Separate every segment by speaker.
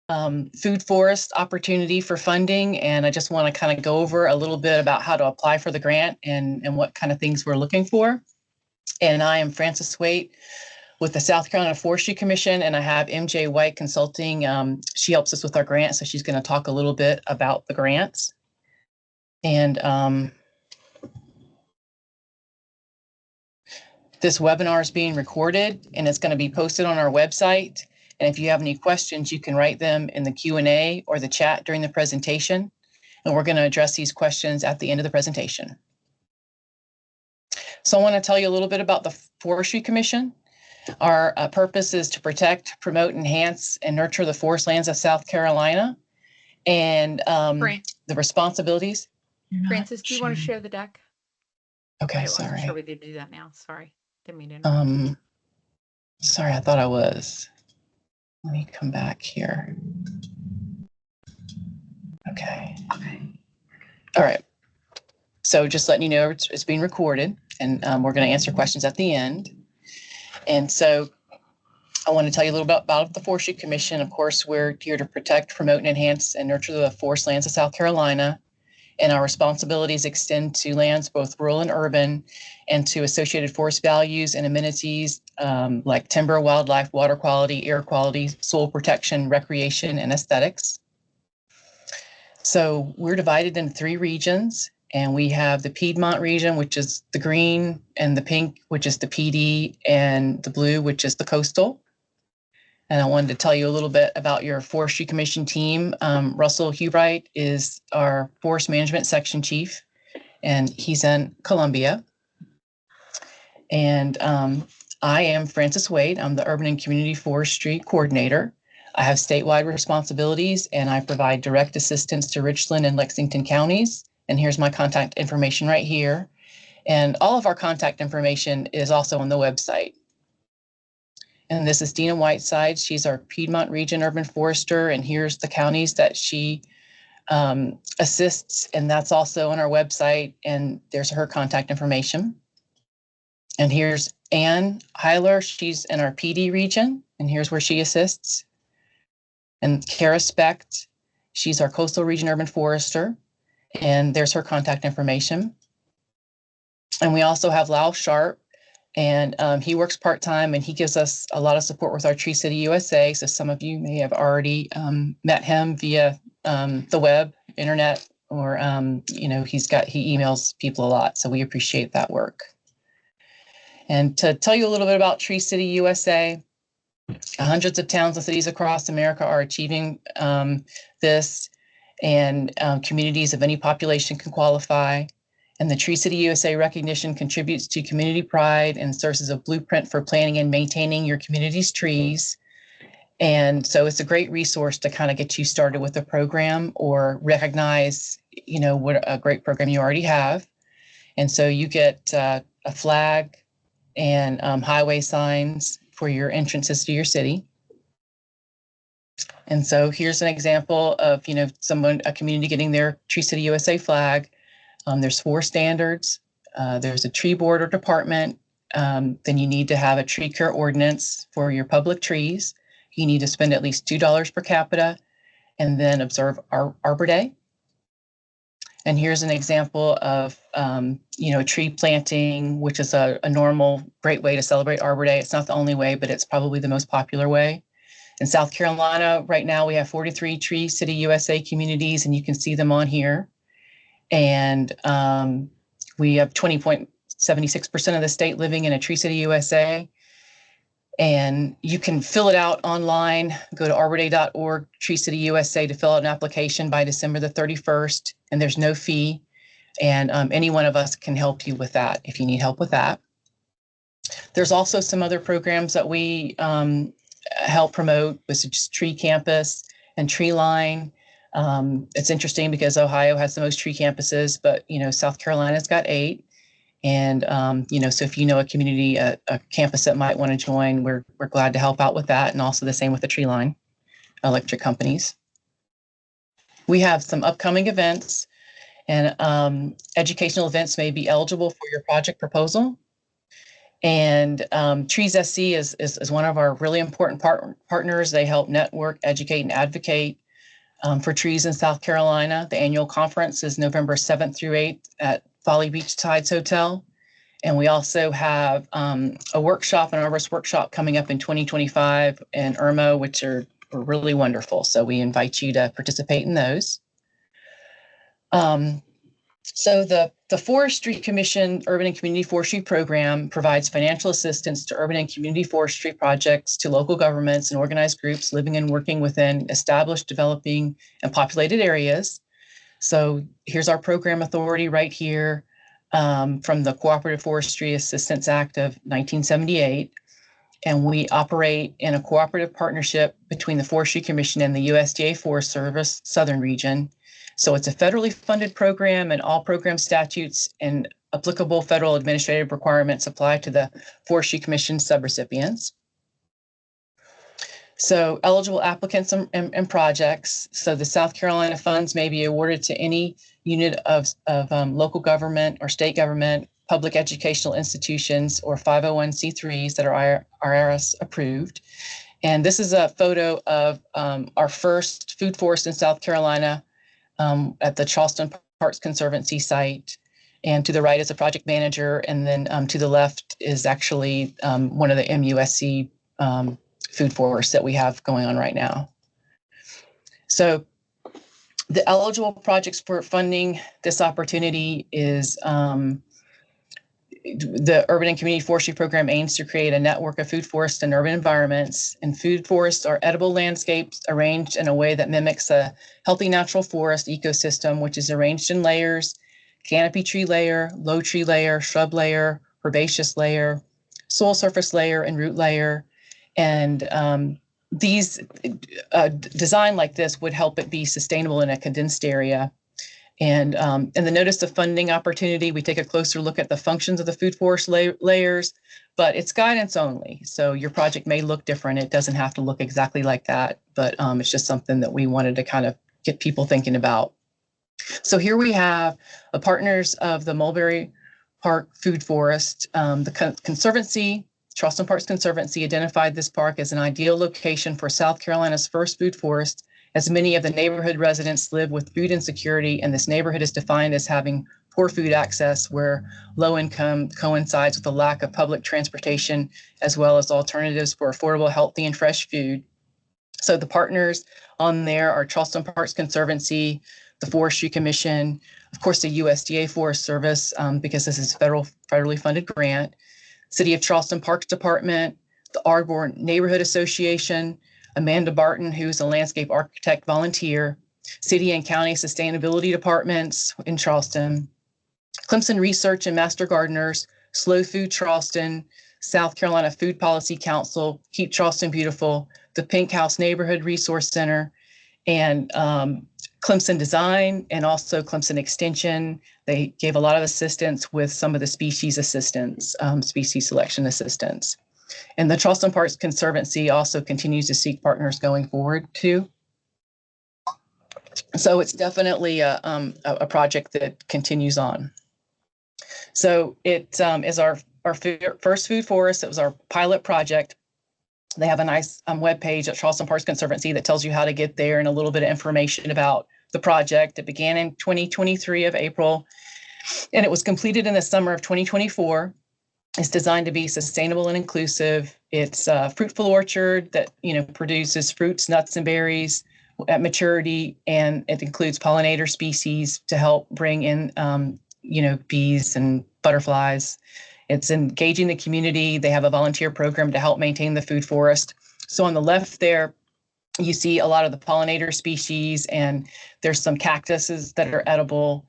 Speaker 1: food forest opportunity for funding, and I just want to kind of go over a little bit about how to apply for the grant and what kind of things we're looking for. And I am Frances Waite with the South Carolina Forestry Commission, and I have MJ White Consulting. She helps us with our grant, so she's going to talk a little bit about the grants. And this webinar is being recorded, and it's going to be posted on our website. And if you have any questions, you can write them in the Q&A or the chat during the presentation. And we're going to address these questions at the end of the presentation. So I want to tell you a little bit about the Forestry Commission. Our purpose is to protect, promote, enhance, and nurture the forest lands of South Carolina. And the responsibilities.
Speaker 2: Frances, do you want to share the deck?
Speaker 1: Okay,
Speaker 2: sorry. I wasn't sure we did do that now. Sorry. Didn't mean to interrupt.
Speaker 1: Sorry, I thought I was. Let me come back here. Okay. All right. So just letting you know it's being recorded, and we're going to answer questions at the end. And so I want to tell you a little bit about the Forestry Commission. Of course, we're here to protect, promote, and enhance and nurture the forest lands of South Carolina. And our responsibilities extend to lands both rural and urban, and to associated forest values and amenities like timber, wildlife, water quality, air quality, soil protection, recreation, and aesthetics. So we're divided into 3 regions, and we have the Piedmont region, which is the green, and the pink, which is the PD, and the blue, which is the coastal. And I wanted to tell you a little bit about your Forestry Commission team. Russell Hubright is our Forest Management Section Chief, and he's in Columbia. And I am Frances Waite. I'm the Urban and Community Forestry Coordinator. I have statewide responsibilities, and I provide direct assistance to Richland and Lexington counties. And here's my contact information right here. And all of our contact information is also on the website. And this is Dina Whiteside. She's our Piedmont Region Urban Forester, and here's the counties that she assists, and that's also on our website, and there's her contact information. And here's Ann Heiler. She's in our PD region, and here's where she assists. And Kara Specht, she's our Coastal Region Urban Forester, and there's her contact information. And we also have Lyle Sharp, and he works part-time, and he gives us a lot of support with our Tree City USA. So some of you may have already met him via the web, internet, or he emails people a lot. So we appreciate that work. And to tell you a little bit about Tree City USA, hundreds of towns and cities across America are achieving this, and communities of any population can qualify. And the Tree City USA recognition contributes to community pride and serves as a blueprint for planning and maintaining your community's trees. And so it's a great resource to kind of get you started with a program or recognize, what a great program you already have. And so you get a flag and highway signs for your entrances to your city. And so here's an example of, a community getting their Tree City USA flag. There's 4 standards. There's a tree board or department. Then you need to have a tree care ordinance for your public trees. You need to spend at least $2 per capita, and then observe Arbor Day. And here's an example of, tree planting, which is a normal, great way to celebrate Arbor Day. It's not the only way, but it's probably the most popular way. In South Carolina, right now, we have 43 Tree City USA communities, and you can see them on here. And we have 20.76% of the state living in a Tree City USA. And you can fill it out online. Go to arborday.org, Tree City USA, to fill out an application by December the 31st. And there's no fee. And any one of us can help you with that if you need help with that. There's also some other programs that we help promote, which is Tree Campus and Tree Line. It's interesting because Ohio has the most tree campuses, but, South Carolina's got 8. And, so if you know a community, a campus that might want to join, we're glad to help out with that. And also the same with the Tree Line electric companies. We have some upcoming events, and educational events may be eligible for your project proposal. And Trees SC is one of our really important partners. They help network, educate, and advocate for trees in South Carolina. The annual conference is November 7th through 8th at Folly Beach Tides Hotel. And we also have a workshop, an arborist workshop coming up in 2025 in Irmo, which are really wonderful. So we invite you to participate in those. So the Forestry Commission Urban and Community Forestry Program provides financial assistance to urban and community forestry projects to local governments and organized groups living and working within established, developing, and populated areas. So here's our program authority right here from the Cooperative Forestry Assistance Act of 1978. And we operate in a cooperative partnership between the Forestry Commission and the USDA Forest Service Southern Region. So it's a federally funded program, and all program statutes and applicable federal administrative requirements apply to the Forestry Commission subrecipients. So eligible applicants and projects. So the South Carolina funds may be awarded to any unit of local government or state government, public educational institutions, or 501c3s that are IRS approved. And this is a photo of our first food forest in South Carolina at the Charleston Parks Conservancy site. And to the right is a project manager. And then to the left is actually one of the MUSC food forests that we have going on right now. So the eligible projects for funding this opportunity is the Urban and Community Forestry Program aims to create a network of food forests and urban environments. And food forests are edible landscapes arranged in a way that mimics a healthy natural forest ecosystem, which is arranged in layers: canopy tree layer, low tree layer, shrub layer, herbaceous layer, soil surface layer, and root layer. And these design like this would help it be sustainable in a condensed area. And in the notice of funding opportunity, we take a closer look at the functions of the food forest layers, but it's guidance only. So your project may look different. It doesn't have to look exactly like that, but it's just something that we wanted to kind of get people thinking about. So here we have the partners of the Mulberry Park Food Forest. The Conservancy, Charleston Parks Conservancy, identified this park as an ideal location for South Carolina's first food forest, as many of the neighborhood residents live with food insecurity, and this neighborhood is defined as having poor food access, where low income coincides with a lack of public transportation, as well as alternatives for affordable, healthy, and fresh food. So the partners on there are Charleston Parks Conservancy, the Forestry Commission, of course, the USDA Forest Service, because this is a federally funded grant, City of Charleston Parks Department, the Arbor Neighborhood Association, Amanda Barton, who's a landscape architect volunteer, city and county sustainability departments in Charleston, Clemson Research and Master Gardeners, Slow Food Charleston, South Carolina Food Policy Council, Keep Charleston Beautiful, the Pink House Neighborhood Resource Center, and Clemson Design, and also Clemson Extension. They gave a lot of assistance with some of the species assistance, species selection assistance. And the Charleston Parks Conservancy also continues to seek partners going forward too. So it's definitely a project that continues on. So it is our first food forest. It was our pilot project. They have a nice webpage at Charleston Parks Conservancy that tells you how to get there and a little bit of information about the project. It began in 2023 of April, and it was completed in the summer of 2024. It's designed to be sustainable and inclusive. It's a fruitful orchard that produces fruits, nuts, and berries at maturity, and it includes pollinator species to help bring in bees and butterflies. It's engaging the community. They have a volunteer program to help maintain the food forest. So on the left there, you see a lot of the pollinator species, and there's some cactuses that are edible.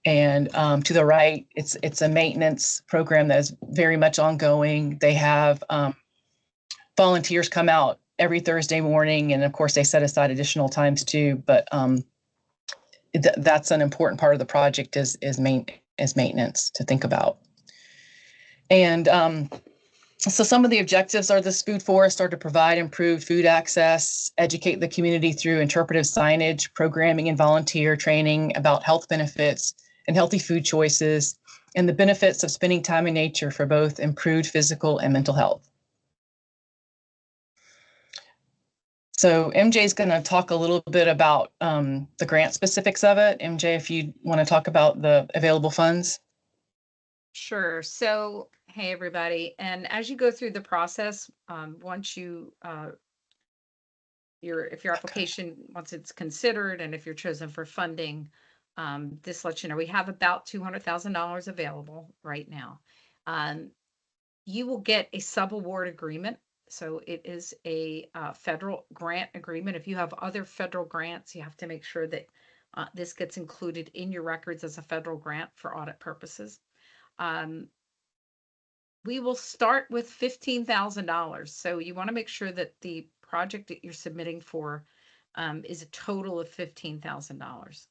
Speaker 1: And to the right, it's a maintenance program that is very much ongoing. They have volunteers come out every Thursday morning, and of course they set aside additional times too. But that's an important part of the project is maintenance to think about. And so some of the objectives of this food forest are to provide improved food access, educate the community through interpretive signage, programming, and volunteer training about health benefits and healthy food choices, and the benefits of spending time in nature for both improved physical and mental health. So MJ is going to talk a little bit about the grant specifics of it. MJ, if you want to talk about the available funds.
Speaker 2: Sure. So, hey, everybody. And as you go through the process, once you, if your application, once it's considered and if you're chosen for funding, this lets you know we have about $200,000 available right now. You will get a subaward agreement. So it is a federal grant agreement. If you have other federal grants, you have to make sure that this gets included in your records as a federal grant for audit purposes. We will start with $15,000. So you want to make sure that the project that you're submitting for is a total of $15,000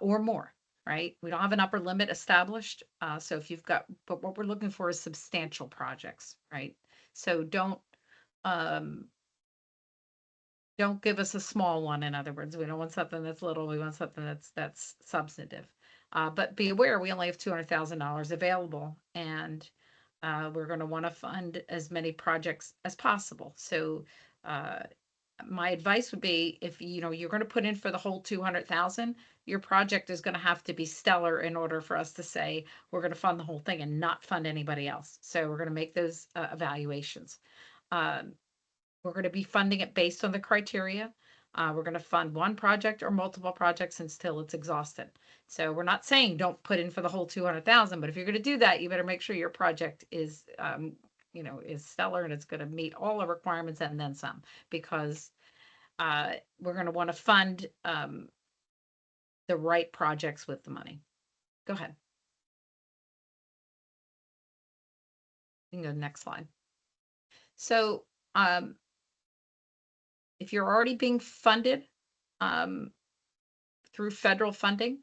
Speaker 2: or more, right? We don't have an upper limit established. So if you've got, but what we're looking for is substantial projects, right? So um, don't give us a small one. In other words, we don't want something that's little. We want something that's substantive. But be aware, we only have $200,000 available, and we're going to want to fund as many projects as possible. So my advice would be, if you're going to put in for the whole 200,000, your project is going to have to be stellar in order for us to say we're going to fund the whole thing and not fund anybody else. So we're going to make those evaluations. We're going to be funding it based on the criteria. We're going to fund one project or multiple projects until it's exhausted. So we're not saying don't put in for the whole 200,000, but if you're going to do that, you better make sure your project is, is stellar and it's going to meet all the requirements and then some, because we're going to want to fund the right projects with the money. Go ahead. You can go to the next slide. So if you're already being funded through federal funding,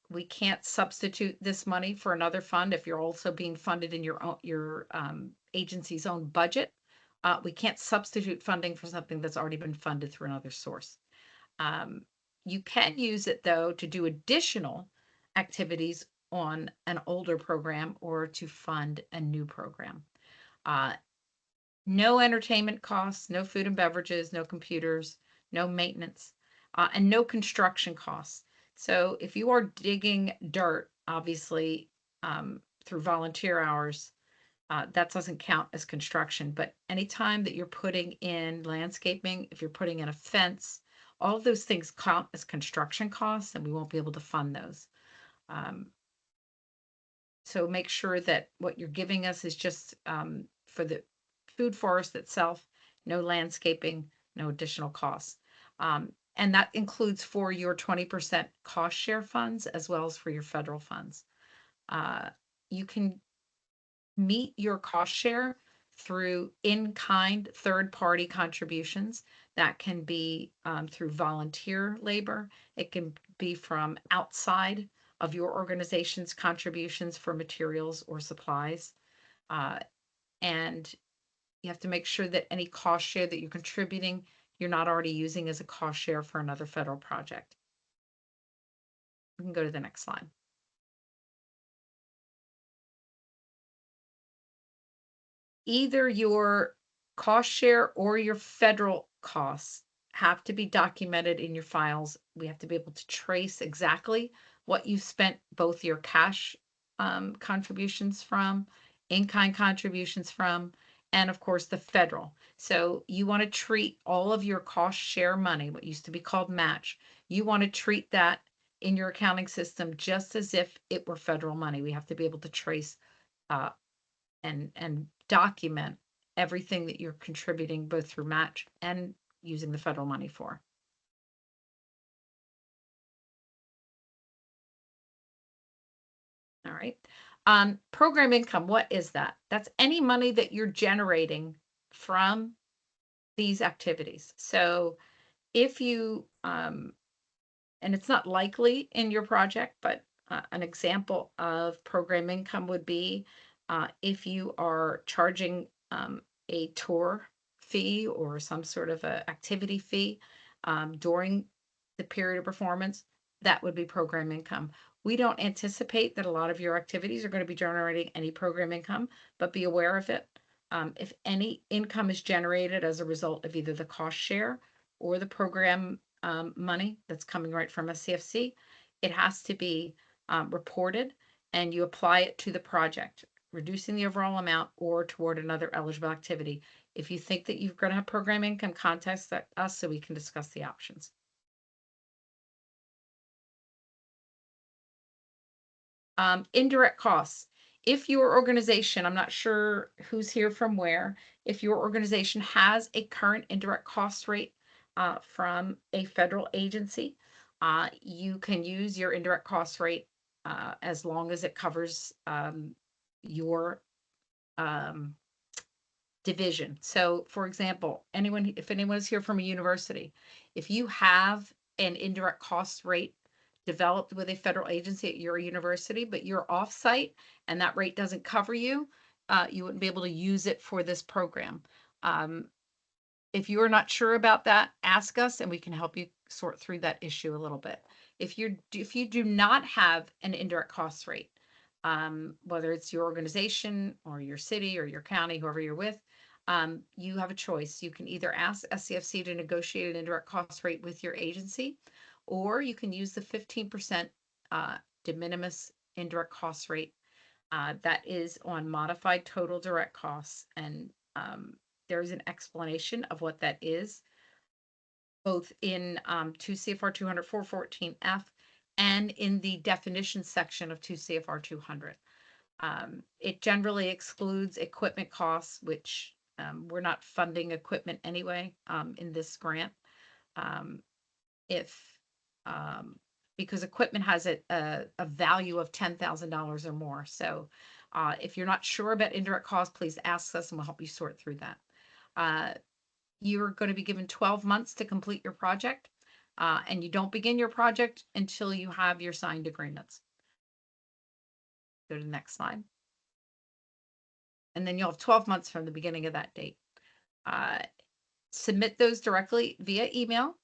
Speaker 2: we can't substitute this money for another fund. If you're also being funded in your agency's own budget, we can't substitute funding for something that's already been funded through another source. You can use it, though, to do additional activities on an older program or to fund a new program. No entertainment costs, no food and beverages, no computers, no maintenance, and no construction costs. So if you are digging dirt, obviously through volunteer hours, that doesn't count as construction. But anytime that you're putting in landscaping, if you're putting in a fence, all of those things count as construction costs, and we won't be able to fund those. So make sure that what you're giving us is just for the food forest itself, no landscaping, no additional costs. And that includes for your 20% cost share funds as well as for your federal funds. You can meet your cost share through in-kind third-party contributions. That can be through volunteer labor. It can be from outside of your organization's contributions for materials or supplies. And you have to make sure that any cost share that you're contributing, you're not already using as a cost share for another federal project. We can go to the next slide. Either your cost share or your federal costs have to be documented in your files. We have to be able to trace exactly what you spent both your cash contributions from, in-kind contributions from, and of course the federal. So you want to treat all of your cost share money, what used to be called match, you want to treat that in your accounting system just as if it were federal money. We have to be able to trace and document everything that you're contributing both through match and using the federal money for. All right. Program income, what is that? That's any money that you're generating from these activities. So if you, and it's not likely in your project, but an example of program income would be if you are charging a tour fee or some sort of a activity fee during the period of performance, that would be program income. We don't anticipate that a lot of your activities are going to be generating any program income, but be aware of it. If any income is generated as a result of either the cost share or the program money that's coming right from SCFC, it has to be reported, and you apply it to the project, reducing the overall amount or toward another eligible activity. If you think that you're going to have program income, contact us so we can discuss the options. Indirect costs. If your organization, I'm not sure who's here from where, if your organization has a current indirect cost rate from a federal agency, you can use your indirect cost rate as long as it covers your division. So, for example, if anyone is here from a university, if you have an indirect cost rate developed with a federal agency at your university, but you're offsite and that rate doesn't cover you, you wouldn't be able to use it for this program. If you're not sure about that, ask us and we can help you sort through that issue a little bit. If you do not have an indirect cost rate, whether it's your organization or your city or your county, whoever you're with, you have a choice. You can either ask SCFC to negotiate an indirect cost rate with your agency, or you can use the 15% de minimis indirect cost rate. That is on modified total direct costs. And there's an explanation of what that is, both in 2 CFR 200 414F and in the definition section of 2 CFR 200. It generally excludes equipment costs, which we're not funding equipment anyway in this grant. If because equipment has a value of $10,000 or more. So if you're not sure about indirect costs, please ask us and we'll help you sort through that. You're going to be given 12 months to complete your project, and you don't begin your project until you have your signed agreements. Go to the next slide. And then you'll have 12 months from the beginning of that date. Submit those directly via email.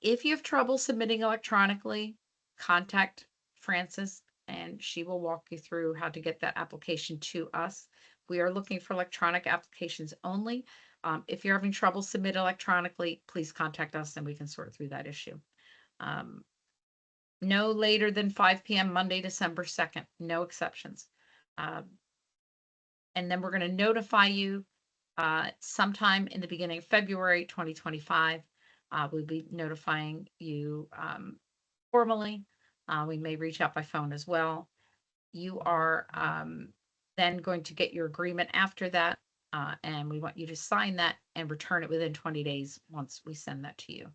Speaker 2: If you have trouble submitting electronically, contact Frances and she will walk you through how to get that application to us. We are looking for electronic applications only. If you're having trouble submit electronically, please contact us and we can sort through that issue. No later than 5 p.m. Monday, December 2nd, no exceptions. And then we're going to notify you sometime in the beginning of February 2025. We'll be notifying you formally. We may reach out by phone as well. You are then going to get your agreement after that, and we want you to sign that and return it within 20 days once we send that to you.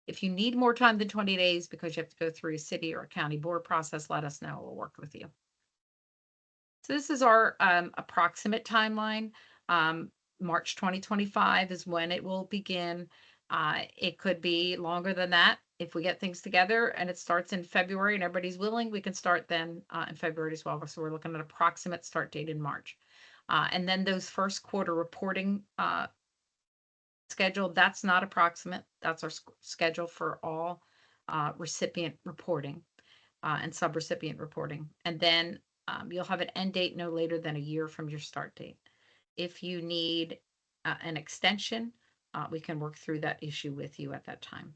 Speaker 2: If you need more time than 20 days because you have to go through a city or a county board process, let us know. We'll work with you. So this is our approximate timeline. March 2025 is when it will begin. It could be longer than that. If we get things together and it starts in February and everybody's willing, we can start then in February as well. So we're looking at approximate start date in March. And then those first quarter reporting schedule, that's not approximate. That's our schedule for all recipient reporting and subrecipient reporting. And then you'll have an end date no later than a year from your start date. If you need an extension, we can work through that issue with you at that time.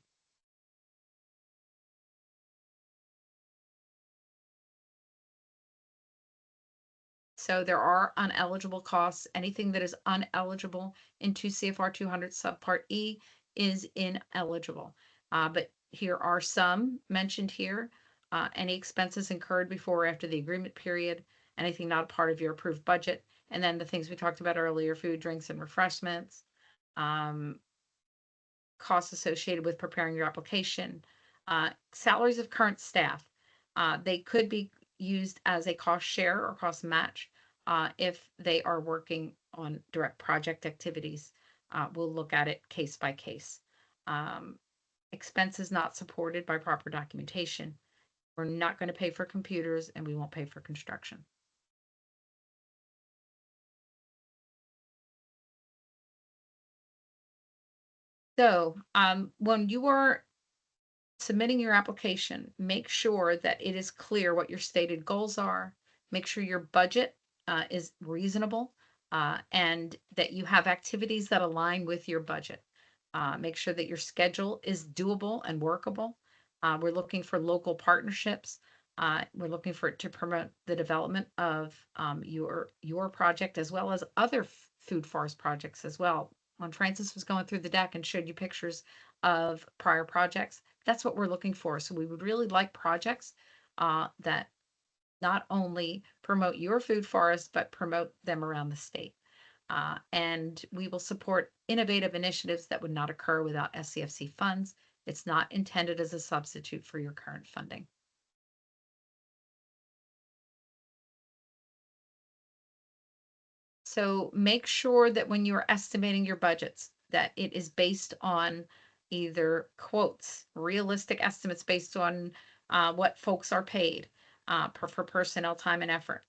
Speaker 2: So there are uneligible costs. Anything that is uneligible in 2 CFR 200 subpart E is ineligible. But here are some mentioned here. Any expenses incurred before or after the agreement period, anything not a part of your approved budget, and then the things we talked about earlier, food, drinks, and refreshments, costs associated with preparing your application, salaries of current staff. They could be used as a cost share or cost match if they are working on direct project activities. We'll look at it case by case. Expenses not supported by proper documentation. We're not going to pay for computers and we won't pay for construction. So when you are submitting your application, make sure that it is clear what your stated goals are. Make sure your budget is reasonable and that you have activities that align with your budget. Make sure that your schedule is doable and workable. We're looking for local partnerships. We're looking for it to promote the development of your project as well as other food forest projects as well. When Francis was going through the deck and showed you pictures of prior projects, that's what we're looking for. So we would really like projects that not only promote your food forest, but promote them around the state. And we will support innovative initiatives that would not occur without SCFC funds. It's not intended as a substitute for your current funding. So make sure that when you're estimating your budgets, that it is based on either quotes, realistic estimates based on what folks are paid for personnel time and effort.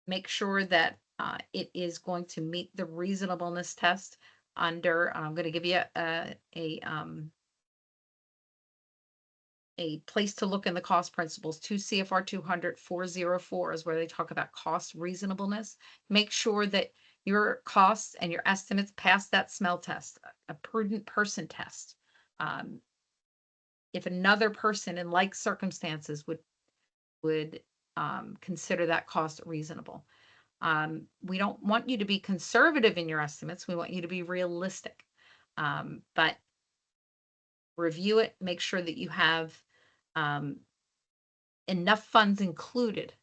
Speaker 2: Make sure that it is going to meet the reasonableness test under, I'm going to give you a place to look in the cost principles. 2 CFR 200-404 is where they talk about cost reasonableness. Make sure that your costs and your estimates pass that smell test, a prudent person test. If another person in like circumstances would consider that cost reasonable. We don't want you to be conservative in your estimates. We want you to be realistic. But review it, make sure that you have enough funds included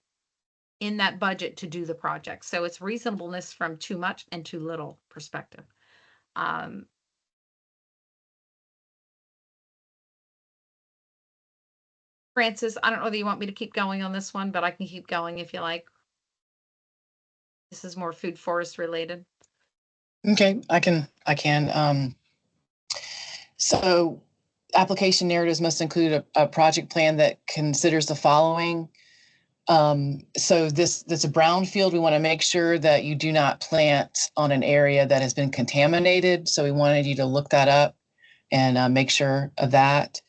Speaker 2: in that budget to do the project. So it's reasonableness from too much and too little perspective. Francis, I don't know whether you want me to keep going on this one, but I can keep going if you like. This is more food forest related.
Speaker 1: Okay, I can. So application narratives must include a project plan that considers the following. So that's a brownfield. We want to make sure that you do not plant on an area that has been contaminated. So we wanted you to look that up and make sure of that.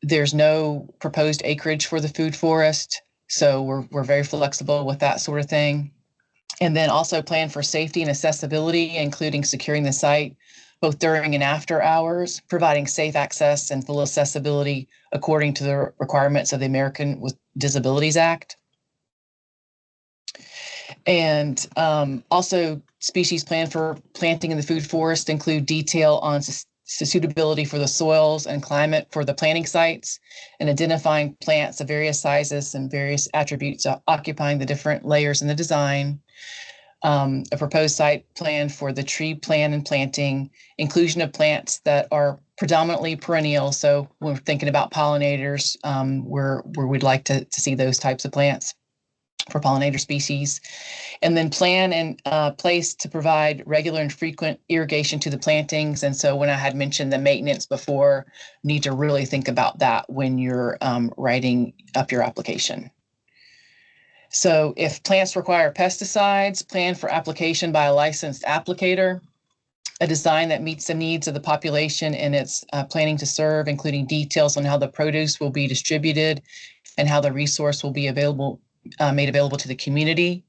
Speaker 1: There's no proposed acreage for the food forest. So we're very flexible with that sort of thing. And then also plan for safety and accessibility, including securing the site both during and after hours, providing safe access and full accessibility according to the requirements of the American with Disabilities Act. And also species plan for planting in the food forest include detail on suitability for the soils and climate for the planting sites and identifying plants of various sizes and various attributes occupying the different layers in the design. A proposed site plan for the tree plan and planting, inclusion of plants that are predominantly perennial. So when we're thinking about pollinators, where we'd like to see those types of plants for pollinator species. And then plan and place to provide regular and frequent irrigation to the plantings. And so when I had mentioned the maintenance before, need to really think about that when you're writing up your application. So if plants require pesticides, plan for application by a licensed applicator, a design that meets the needs of the population and its planning to serve, including details on how the produce will be distributed and how the resource will be available, made available to the community.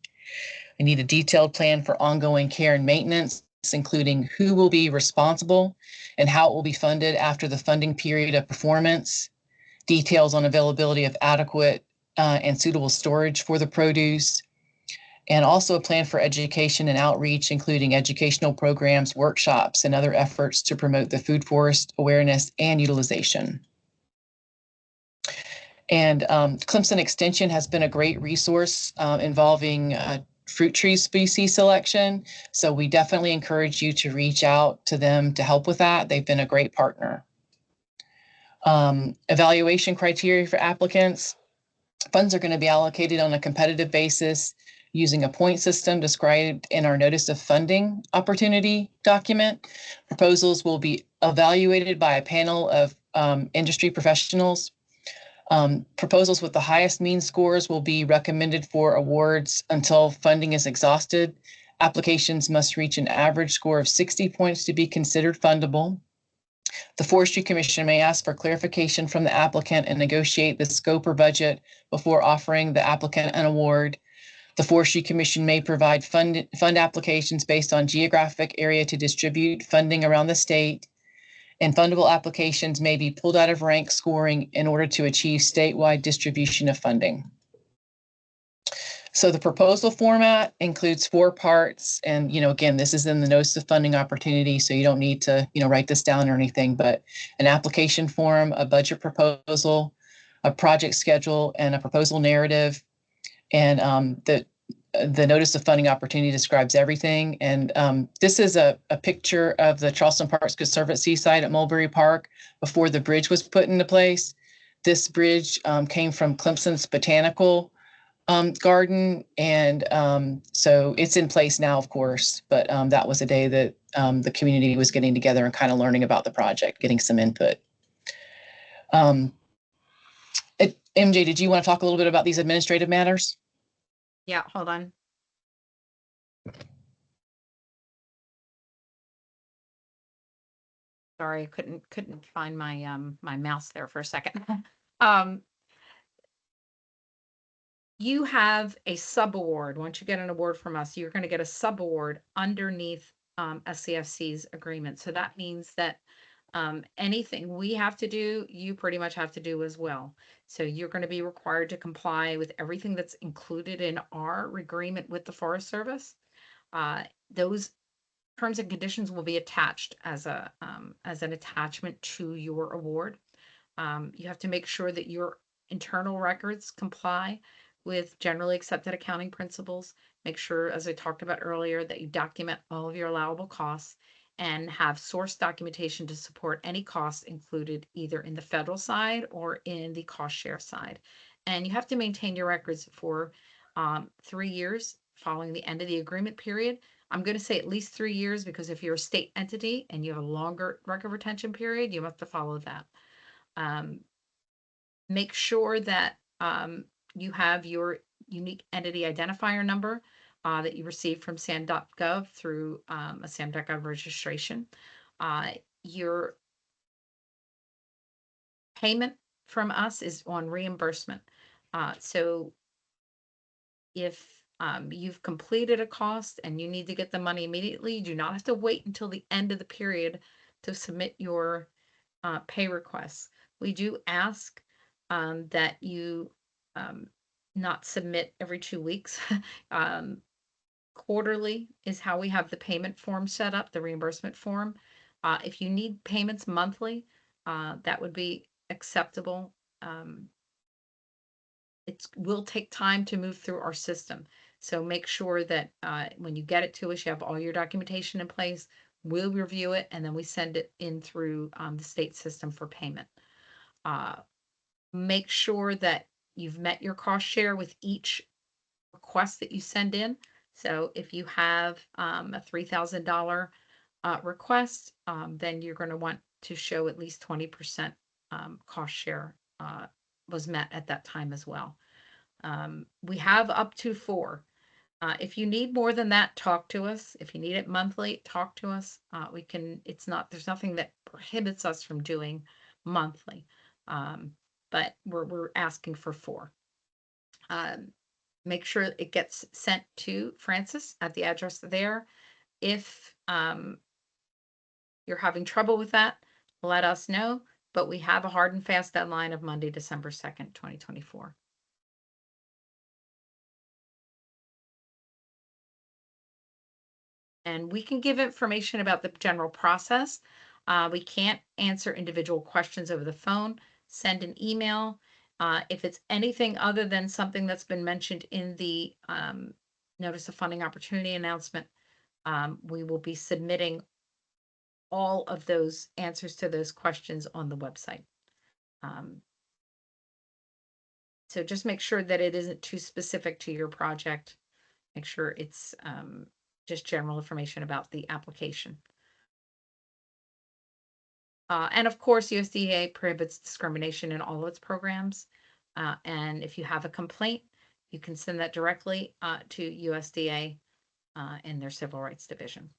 Speaker 1: I need a detailed plan for ongoing care and maintenance, including who will be responsible and how it will be funded after the funding period of performance, details on availability of adequate and suitable storage for the produce, and also a plan for education and outreach, including educational programs, workshops, and other efforts to promote the food forest awareness and utilization. And Clemson Extension has been a great resource involving fruit tree species selection. So we definitely encourage you to reach out to them to help with that. They've been a great partner. Evaluation criteria for applicants. Funds are going to be allocated on a competitive basis using a point system described in our notice of funding opportunity document. Proposals will be evaluated by a panel of industry professionals. Proposals with the highest mean scores will be recommended for awards until funding is exhausted. Applications must reach an average score of 60 points to be considered fundable. The Forestry Commission may ask for clarification from the applicant and negotiate the scope or budget before offering the applicant an award. The Forestry Commission may provide fund applications based on geographic area to distribute funding around the state, and fundable applications may be pulled out of rank scoring in order to achieve statewide distribution of funding. So the proposal format includes 4 parts. And, again, this is in the notice of funding opportunity, so you don't need to, write this down or anything, but an application form, a budget proposal, a project schedule, and a proposal narrative. And the notice of funding opportunity describes everything. And this is a picture of the Charleston Parks Conservancy site at Mulberry Park before the bridge was put into place. This bridge came from Clemson's Botanical garden. And so it's in place now, of course, but that was a day that the community was getting together and kind of learning about the project, getting some input. MJ, did you want to talk a little bit about these administrative matters?
Speaker 2: Yeah, hold on. Sorry, I couldn't find my my mouse there for a second. You have a subaward. Once you get an award from us, you're going to get a subaward underneath SCFC's agreement. So that means that anything we have to do, you pretty much have to do as well. So you're going to be required to comply with everything that's included in our agreement with the Forest Service. Those terms and conditions will be attached as an attachment to your award. You have to make sure that your internal records comply with generally accepted accounting principles. Make sure, as I talked about earlier, that you document all of your allowable costs and have source documentation to support any costs included either in the federal side or in the cost share side. And you have to maintain your records for 3 years following the end of the agreement period. I'm going to say at least 3 years because if you're a state entity and you have a longer record retention period, you have to follow that. Make sure that you have your unique entity identifier number that you received from SAM.gov through a SAM.gov registration. Your payment from us is on reimbursement. So if you've completed a cost and you need to get the money immediately, you do not have to wait until the end of the period to submit your pay requests. We do ask that you not submit every 2 weeks. Quarterly is how we have the payment form set up, the reimbursement form. If you need payments monthly, that would be acceptable. It will take time to move through our system. So make sure that when you get it to us, you have all your documentation in place. We'll review it and then we send it in through the state system for payment. Make sure that you've met your cost share with each request that you send in. So if you have a $3,000 request, then you're going to want to show at least 20% cost share was met at that time as well. We have up to 4. If you need more than that, talk to us. If you need it monthly, talk to us. We can, there's nothing that prohibits us from doing monthly. But we're asking for 4. Make sure it gets sent to Francis at the address there. If you're having trouble with that, let us know. But we have a hard and fast deadline of Monday, December 2nd, 2024. And we can give information about the general process. We can't answer individual questions over the phone. Send an email. If it's anything other than something that's been mentioned in the notice of funding opportunity announcement, we will be submitting all of those answers to those questions on the website. So just make sure that it isn't too specific to your project. Make sure it's just general information about the application. And of course, USDA prohibits discrimination in all of its programs. And if you have a complaint, you can send that directly to USDA in their Civil Rights Division.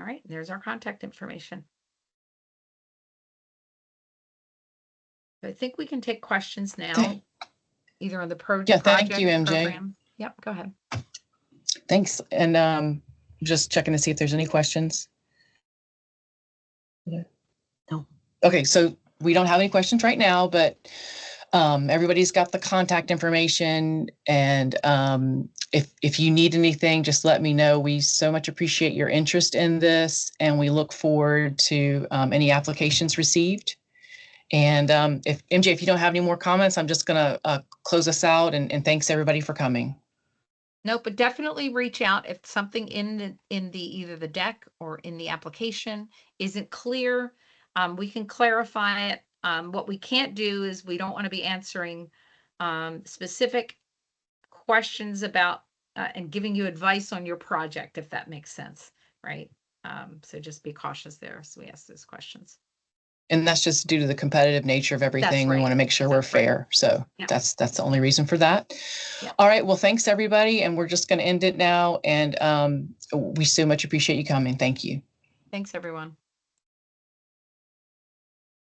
Speaker 2: right, there's our contact information. I think we can take questions now, either on the
Speaker 1: Yeah,
Speaker 2: project,
Speaker 1: thank you, MJ.
Speaker 2: program. Yep, go ahead.
Speaker 1: Thanks. And just checking to see if there's any questions.
Speaker 2: No.
Speaker 1: Okay, so we don't have any questions right now, but everybody's got the contact information. And if you need anything, just let me know. We so much appreciate your interest in this, and we look forward to any applications received. And if MJ, if you don't have any more comments, I'm just going to close us out, and thanks everybody for coming.
Speaker 2: No, but definitely reach out if something in the either the deck or in the application isn't clear. We can clarify it. What we can't do is we don't want to be answering specific questions about and giving you advice on your project, if that makes sense, right? So just be cautious there as we ask those questions.
Speaker 1: And that's just due to the competitive nature of everything.
Speaker 2: Right.
Speaker 1: We want to make sure we're fair. So
Speaker 2: yeah.
Speaker 1: that's the only reason for that.
Speaker 2: Yeah.
Speaker 1: All right. Well, thanks everybody. And we're just going to end it now. And we so much appreciate you coming. Thank you.
Speaker 2: Thanks, everyone.